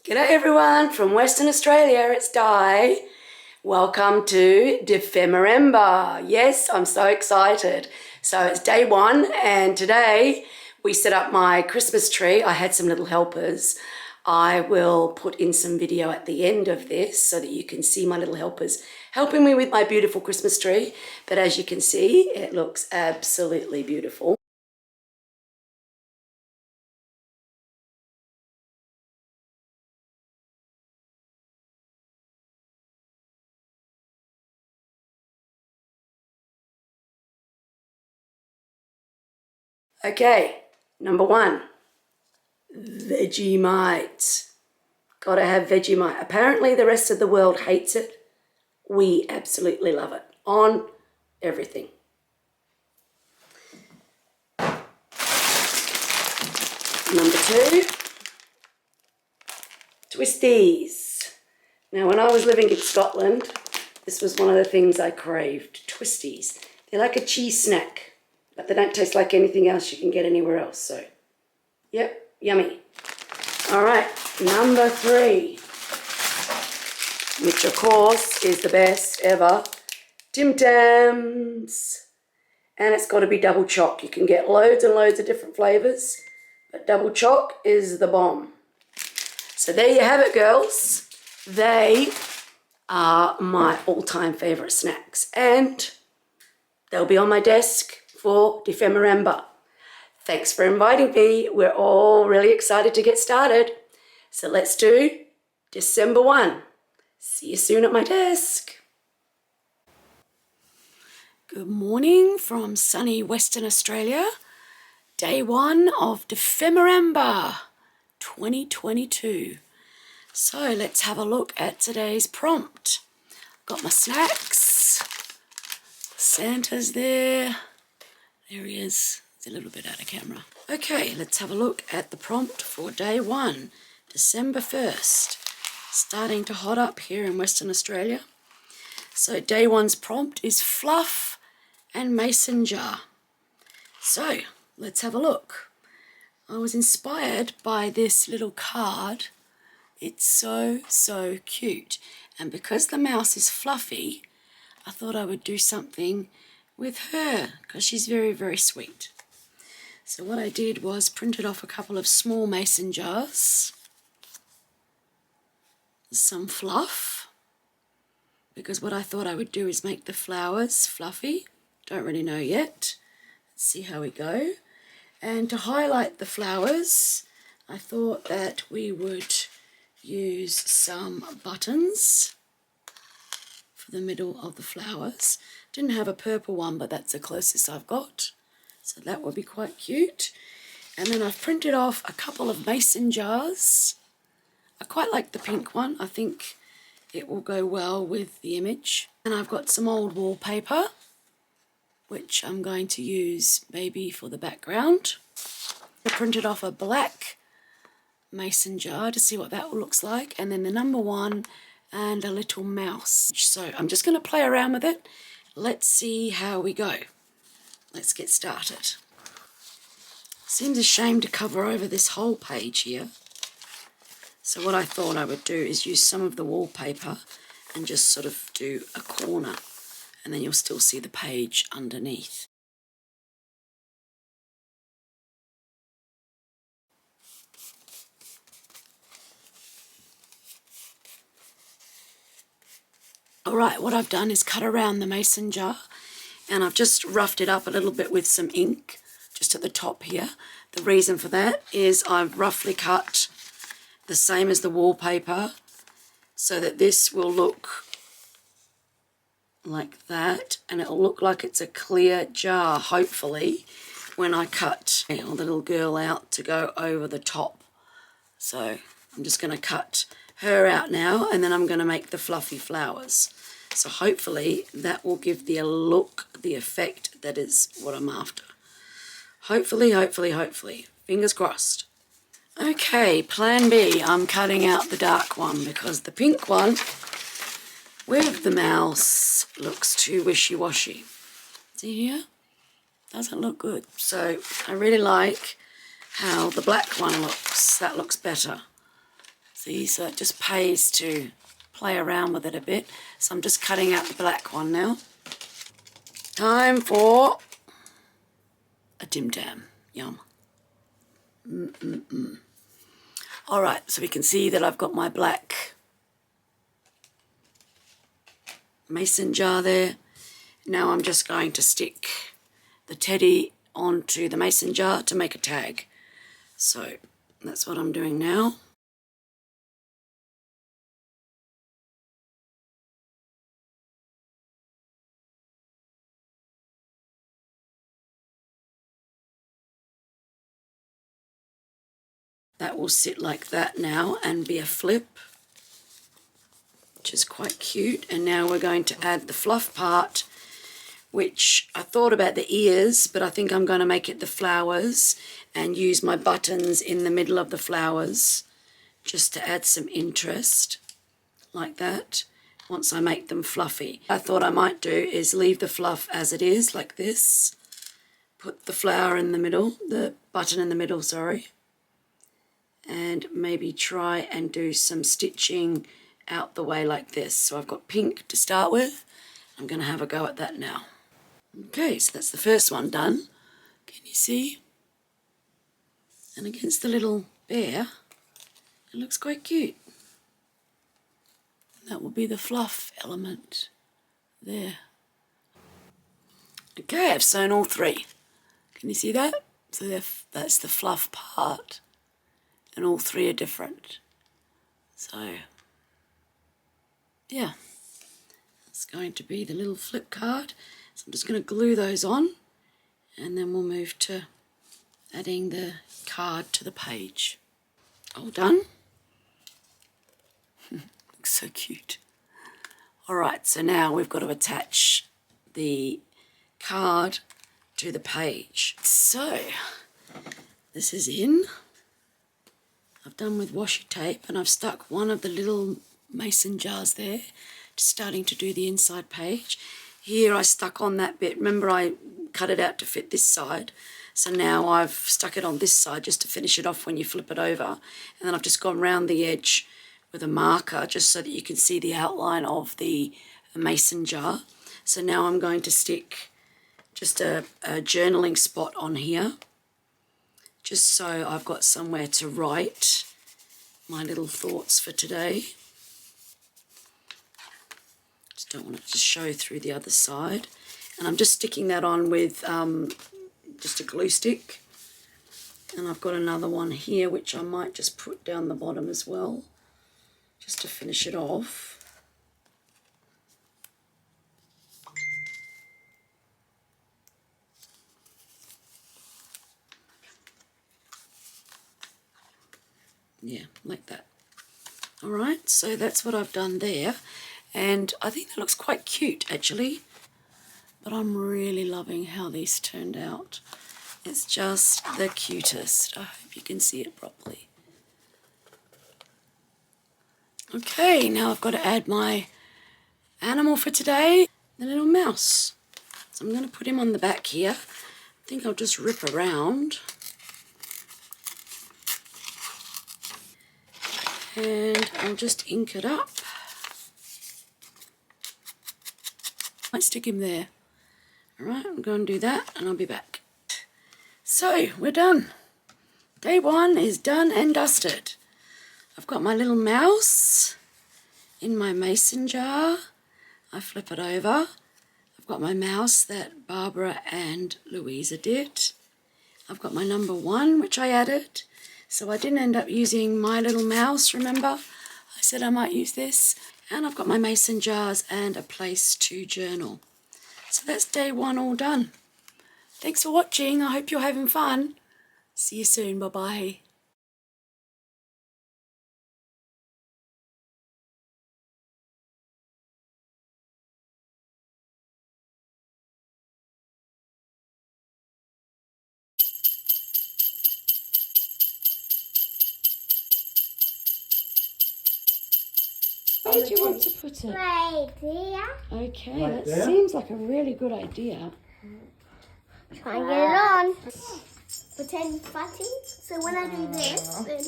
G'day everyone from Western Australia, it's Di. Welcome to dephemerember. Yes, I'm so excited. So it's day one and today we set up my Christmas tree. I had some little helpers. I will put in some video at the end of this so that you can see my little helpers helping me with my beautiful Christmas tree. But as you can see, it looks absolutely beautiful. Okay, number one, Vegemite. Gotta have Vegemite. Apparently the rest of the world hates it. We absolutely love it. On everything. Number two, Twisties. Now when I was living in Scotland, this was one of the things I craved, Twisties. They're like a cheese snack, but they don't taste like anything else you can get anywhere else. So, yep, yummy. All right, number three, which of course is the best ever, Tim Tams. And it's got to be double choc. You can get loads and loads of different flavours, but double choc is the bomb. So there you have it, girls. They are my all-time favourite snacks, and they'll be on my desk for dephemerember. Thanks for inviting me. We're all really excited to get started. So let's do December 1. See you soon at my desk. Good morning from sunny Western Australia. Day one of dephemerember 2022. So let's have a look at today's prompt. Got my snacks. Santa's there. There he is. He's a little bit out of camera. Okay, let's have a look at the prompt for day one, December 1st. Starting to hot up here in Western Australia. So day one's prompt is fluff and mason jar. So let's have a look. I was inspired by this little card. It's so cute, and because the mouse is fluffy, I thought I would do something with her because she's very sweet. So what I did was printed off a couple of small mason jars, some fluff, because what I thought I would do is make the flowers fluffy. Don't really know yet. Let's see how we go. And to highlight the flowers, I thought that we would use some buttons for the middle of the flowers. Didn't have a purple one, but that's the closest I've got. So that would be quite cute. And then I've printed off a couple of mason jars. I quite like the pink one. I think it will go well with the image. And I've got some old wallpaper, which I'm going to use maybe for the background. I printed off a black mason jar to see what that looks like, and then the number one and a little mouse. So I'm just going to play around with it. Let's see how we go. Let's get started. Seems a shame to cover over this whole page here. So what I thought I would do is use some of the wallpaper and just sort of do a corner, and then you'll still see the page underneath. Alright, what I've done is cut around the mason jar, and I've just roughed it up a little bit with some ink just at the top here. The reason for that is I've roughly cut the same as the wallpaper so that this will look like that, and it'll look like it's a clear jar, hopefully, when I cut the little girl out to go over the top. So I'm just going to cut her out now, and then I'm going to make the fluffy flowers. So hopefully that will give the look, the effect that is what I'm after. Hopefully. Fingers crossed. Okay, plan B. I'm cutting out the dark one because the pink one with the mouse looks too wishy-washy. See here? Doesn't look good. So I really like how the black one looks. That looks better. See, so it just pays to play around with it a bit. So I'm just cutting out the black one now. Time for a dim dam. Yum. All right, so we can see that I've got my black mason jar there. Now I'm just going to stick the teddy onto the mason jar to make a tag. So that's what I'm doing now. That will sit like that now and be a flip, which is quite cute. And now we're going to add the fluff part, which I thought about the ears, but I think I'm going to make it the flowers and use my buttons in the middle of the flowers just to add some interest, like that, once I make them fluffy. I thought I might do is leave the fluff as it is, like this. Put the flower in the middle, the button in the middle, sorry. And maybe try and do some stitching out the way like this. So I've got pink to start with. I'm going to have a go at that now. Okay, so that's the first one done. Can you see? And against the little bear, it looks quite cute. That will be the fluff element there. Okay, I've sewn all three. Can you see that? So that's the fluff part. And all three are different. So, yeah, it's going to be the little flip card. So I'm just going to glue those on, and then we'll move to adding the card to the page. All done. Looks so cute. All right, so now we've got to attach the card to the page. So, this is in. I've done with washi tape, and I've stuck one of the little mason jars there, just starting to do the inside page. Here I stuck on that bit. Remember, I cut it out to fit this side, so now I've stuck it on this side just to finish it off when you flip it over, and then I've just gone round the edge with a marker just so that you can see the outline of the mason jar. So now I'm going to stick just a journaling spot on here, just so I've got somewhere to write my little thoughts for today. Just don't want it to show through the other side. And I'm just sticking that on with just a glue stick. And I've got another one here which I might just put down the bottom as well, just to finish it off. Yeah, like that. All right, so that's what I've done there, and I think that looks quite cute actually, but I'm really loving how these turned out. It's just the cutest. I hope you can see it properly. Okay, now I've got to add my animal for today, the little mouse. So I'm going to put him on the back here. I think I'll just rip around. And I'll just ink it up. Might stick him there. Alright, I'm going to do that and I'll be back. So, we're done. Day one is done and dusted. I've got my little mouse in my mason jar. I flip it over. I've got my mouse that Barbara and Louisa did. I've got my number 1, which I added. So I didn't end up using my little mouse, remember? I said I might use this. And I've got my mason jars and a place to journal. So that's day 1 all done. Thanks for watching. I hope you're having fun. See you soon. Bye-bye. Where do you want to put it? Right there. Okay, right, that seems like a really good idea. Try and get it on. Pretend fatty. So when I do this, then